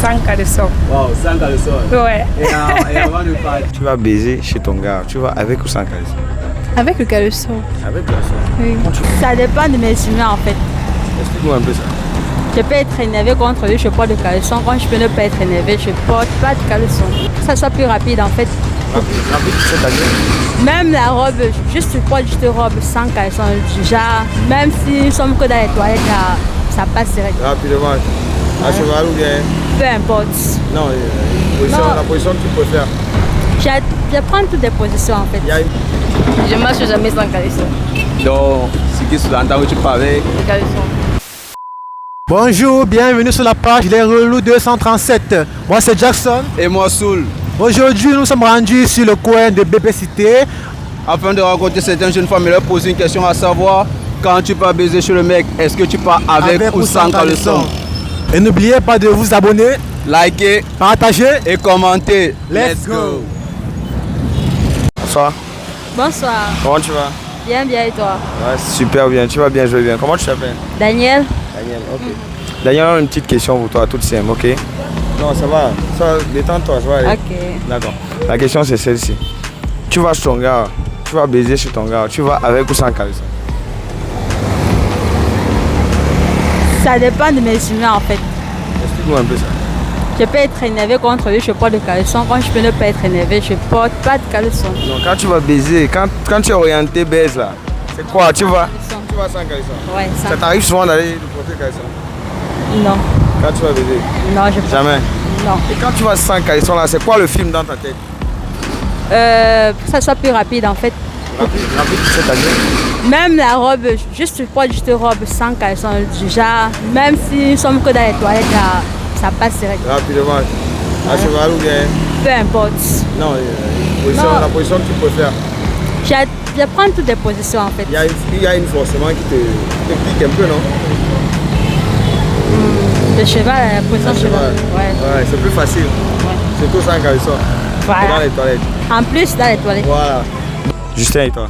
Sans caleçon. Wow, sans caleçon. Ouais. Et avant de partir. Tu vas baiser chez ton gars, tu vas avec ou sans caleçon? Avec le caleçon. Avec caleçon. Oui. Ça dépend de mes humeurs en fait. Explique-moi un peu ça. Je peux être énervé contre lui, je porte le caleçon. Quand je peux ne pas être énervé, je porte pas de caleçon. Ça soit plus rapide en fait. Rapide, c'est-à-dire? Même la robe, juste je porte juste robe sans caleçon. Genre, même si nous sommes que dans les toilettes, ça passe direct. Rapidement. À cheval ou bien? Peu importe. Non, la position que tu préfères. Je prends toutes les positions en fait. Je marche jamais sans caleçon. Donc, ce qui sous-entend que tu parles avec. Le caleçon. Bonjour, bienvenue sur la page Les Relous 237. Moi c'est Jackson. Et moi, Soul. Aujourd'hui nous sommes rendus sur le coin de Bébé Cité. Afin de rencontrer certaines jeunes femmes et leur poser une question à savoir, quand tu pars baiser chez le mec, est-ce que tu pars avec ou sans caleçon? Et n'oubliez pas de vous abonner, Likez, partager et commenter. Let's go. Bonsoir. Bonsoir. Comment tu vas? Bien, bien et toi? Ouais, super bien, tu vas bien jouer bien. Comment tu t'appelles? Daniel? Daniel, ok. Daniel, on a une petite question pour toi, toute simple, ok? Non, ça va. Ça, détends-toi, ça va aller. Ok. D'accord. La question c'est celle-ci. Tu vas chez ton gars, tu vas baiser chez ton gars, tu vas avec ou sans caleçon? Ça dépend de mes humeurs en fait. Explique-moi un peu ça. Je peux être énervé contre lui, je porte le caleçon. Quand je peux ne pas être énervé, je porte pas de caleçon. Non, quand tu vas baiser, quand tu es orienté baise là, c'est quoi? Tu vas sans caleçon? Ouais, ça. Ça t'arrive souvent d'aller de porter caleçon? Non. Quand tu vas baiser? Non, je porte. Jamais. Non. Et quand tu vas sans caleçon là, c'est quoi le film dans ta tête? Ça soit plus rapide en fait. Rapide, c'est-à-dire? Même la robe, juste je porte juste robe sans caleçon. Genre, même si nous sommes que dans les toilettes, ça passe direct. Rapidement. À cheval ou bien? Peu importe. Non, la position que tu préfères. Je prends toutes les positions en fait. Il y a une forcément qui te pique un peu, non? Le cheval, la position cheval. Ouais, c'est plus facile. Surtout sans caleçon. Voilà. Dans les toilettes. En plus, dans les toilettes. Voilà. Justin et toi?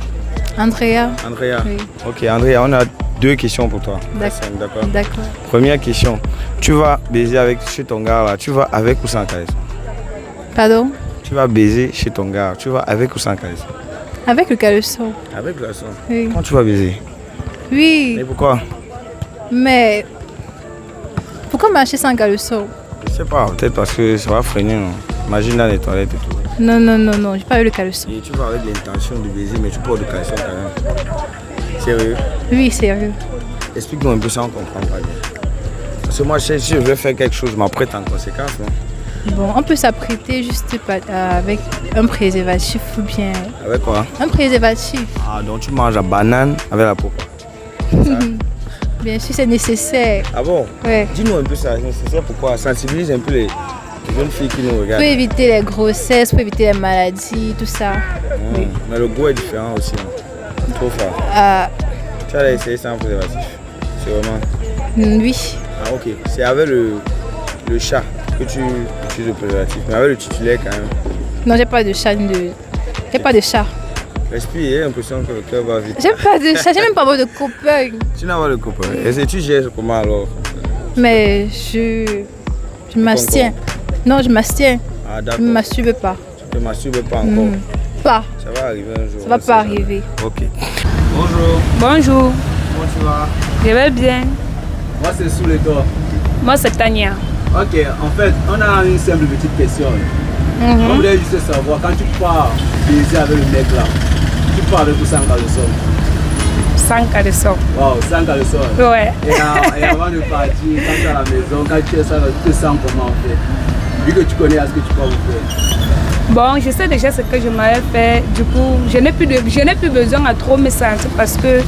Andrea. Andrea. Oui. Ok, Andrea, on a deux questions pour toi. D'accord. D'accord. Première question. Tu vas baiser chez ton gars là, tu vas avec ou sans caleçon? Pardon? Tu vas baiser chez ton gars, tu vas avec ou sans caleçon? Avec le caleçon. Avec le caleçon. Oui. Quand tu vas baiser? Oui. Et pourquoi? Mais pourquoi marcher sans caleçon? Je sais pas, peut-être parce que ça va freiner, non? Imagine dans les toilettes et tout. Non, j'ai pas eu le caleçon. Et tu vas avec l'intention de baiser, mais tu portes le caleçon quand même. Sérieux? Oui, sérieux. Explique-nous un peu ça, on comprend pas bien. Parce que moi, si je veux faire quelque chose, je m'apprête en conséquence, non? Bon, on peut s'apprêter juste avec un préservatif ou bien... Avec quoi? Un préservatif. Ah, donc tu manges la banane avec la peau. Bien sûr, c'est nécessaire. Ah bon? Ouais. Dis-nous un peu ça, c'est ça pourquoi? Sensibilise un peu les jeunes filles qui nous regardent. Pour éviter les grossesses, pour éviter les maladies, tout ça. Oui. Mais le goût est différent aussi. Hein. Trop fort. Tu as essayé sans préservatif? C'est vraiment... Oui. Ah ok. C'est avec le chat que tu utilises le préservatif. Mais avec le titulaire quand même. Non, j'ai pas de chat. J'ai pas de chat. Respire, j'ai l'impression que le cœur va vite. J'ai pas de chat, j'ai même pas de copain. Tu n'as pas de copain. Et si tu gères comment alors? Mais je m'abstiens. Non, je m'abstiens. Ah d'accord. Je ne masturbe pas. Tu ne masturbes pas encore? Pas. Ça va arriver un jour. Ça va pas arriver. Ok. Bonjour. Bonjour. Comment tu vas? Je vais bien. Moi, c'est Soul et toi. Moi, c'est Tania. Ok, en fait, on a une simple petite question. On voulait juste savoir, quand tu pars baiser avec le mec là, tu pars avec ou sans caleçon? Sans caleçon. Wow, sans caleçon. Ouais. Et avant de partir, quand tu es à la maison, quand tu es ça, tu te sens comment en fait? Vu que tu connais à ce que tu peux faire. Bon, je sais déjà ce que je m'avais fait. Du coup, je n'ai plus besoin à trop me sentir parce que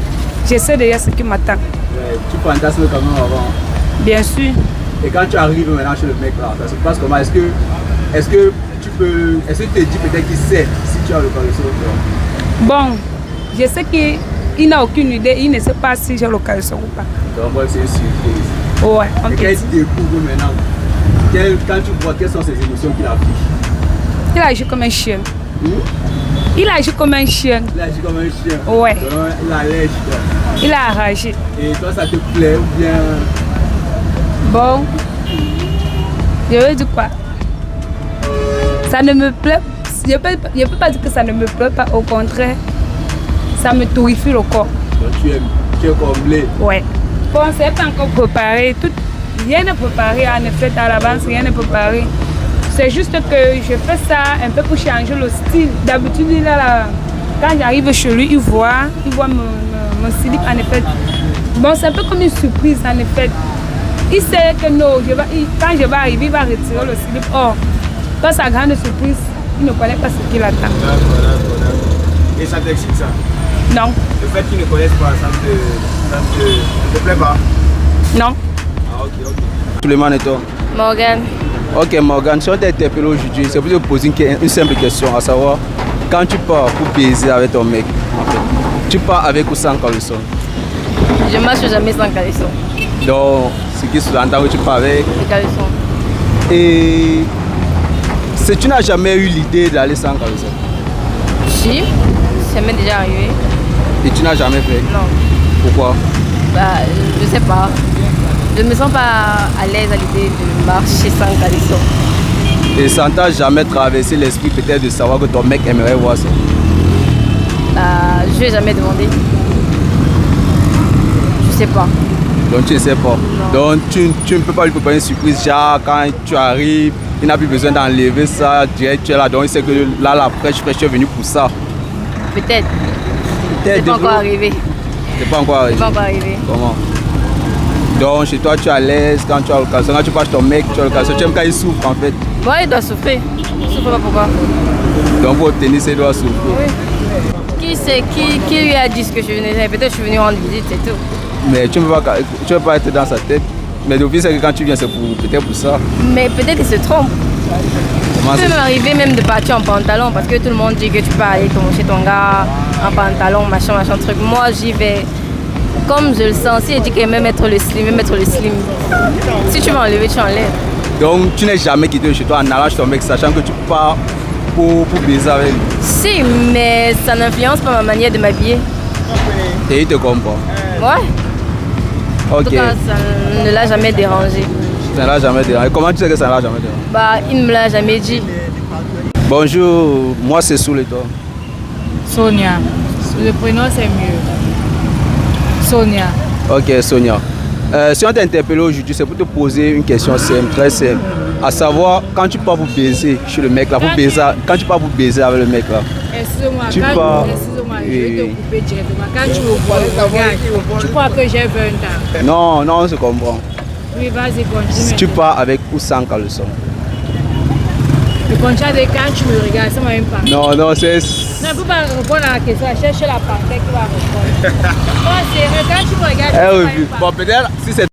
je sais déjà ce qui m'attend. Ouais, tu fantasmes quand même avant. Bien sûr. Et quand tu arrives maintenant chez le mec là, ça se passe comment? Est-ce que tu te dis peut-être qu'il sait si tu as le caleçon ou pas? Bon, je sais qu'il n'a aucune idée, il ne sait pas si j'ai le caleçon ou pas. Donc moi c'est une surprise. Ouais, on Et peut quand il dire. découvre maintenant, quand tu vois quelles sont ses émotions qu'il affiche? Il a agi comme un chien. Il a agi comme un chien. Il agit comme un chien. Ouais. Il a lèche quoi. Il a ragé. Et toi ça te plaît ou bien? Bon, Je veux dire quoi? Ça ne me plaît. Je peux pas dire que ça ne me plaît pas. Au contraire, ça me torrifie le corps. Donc tu es comblé. Ouais. Bon, c'est pas encore préparé. Rien n'est préparé en effet à l'avance, rien n'est préparé. C'est juste que je fais ça un peu pour changer le style. D'habitude, quand j'arrive chez lui, il voit mon slip en effet. Bon, c'est un peu comme une surprise en effet. Il sait que non, quand je vais arriver, il va retirer le slip. Or, dans sa grande surprise, il ne connaît pas ce qu'il attend. D'accord. Et ça t'excite ça? Non. Le fait qu'ils ne connaissent pas, ça ne te plaît pas? Non. Ah, ok. Tout le monde est toi? Morgan. Ok Morgan, si on t'a interpellé aujourd'hui, c'est pour te poser une simple question, à savoir, quand tu pars pour baiser avec ton mec, en fait, tu pars avec ou sans caleçon? Je marche jamais sans caleçon. Donc, ce qui sous-entend que tu pars avec. Les caleçons. Et si tu n'as jamais eu l'idée d'aller sans caleçon? Si, ça m'est déjà arrivé. Et tu n'as jamais fait? Non. Pourquoi? Je sais pas. Je me sens pas à l'aise à l'idée de marcher sans caleçon. Et ça ne t'a jamais traversé l'esprit peut-être de savoir que ton mec aimerait voir ça? Je lui ai jamais demandé. Je sais pas. Donc tu ne sais pas? Non. Donc tu ne peux pas lui préparer une surprise, genre quand tu arrives, il n'a plus besoin d'enlever ça, direct tu es là, donc il sait que là la fraîche tu es venu pour ça. Peut-être. C'est pas encore arrivé. C'est pas encore arrivé? C'est pas encore arrivé. Comment? Donc chez toi tu es à l'aise quand tu as l'occasion, quand tu passes ton mec, tu as l'occasion, tu aimes quand il souffre en fait? Bon, il doit souffrir. Il souffre pas pourquoi? Donc pour obtenir ça il doit souffrir? Oui. Qui lui a dit ce que je venais faire? Peut-être que je suis venue rendre visite, c'est tout. Mais tu ne peux pas être dans sa tête. Mais d'office c'est que quand tu viens c'est peut-être pour ça. Mais peut-être qu'il se trompe. Comment Ça peut m'arriver même de partir en pantalon parce que tout le monde dit que tu peux aller chez ton gars en pantalon, machin, truc. Moi j'y vais comme je le sens. Si il dit qu'il aime mettre le slim, si tu veux enlever, tu enlèves. Donc tu n'es jamais quitté chez toi en allant chez ton mec sachant que tu pars pour baiser avec lui? Si, mais ça n'influence pas ma manière de m'habiller. Et il te comprend? Ouais. En Ok. tout cas, ça ne l'a jamais dérangé. Ça ne l'a jamais dérangé. Comment tu sais que ça ne l'a jamais dérangé? Il ne me l'a jamais dit. Bonjour, moi c'est Soul et toi? Sonia. Le prénom c'est mieux. Sonia. Ok Sonia. Si on t'a interpellé aujourd'hui, c'est pour te poser une question simple, très simple. À savoir, quand tu pars pour baiser chez le mec là, quand tu pars pour baiser avec le mec là, Excuse-moi, tu pars. Excuse-moi, je vais te couper directement. Quand tu me vois, regarde, tu crois que j'ai 20 ans. Non, on se comprend. Oui, vas-y, continue. Si tu pars avec ou sans caleçon? Le contrat de quand tu me regardes, ça m'a même pas. Non, c'est... Non, il ne faut pas répondre à la question, cherche la partie qui va répondre. Non, c'est quand tu me regardes, ça m'a même pas. Bon, peut-être, si c'est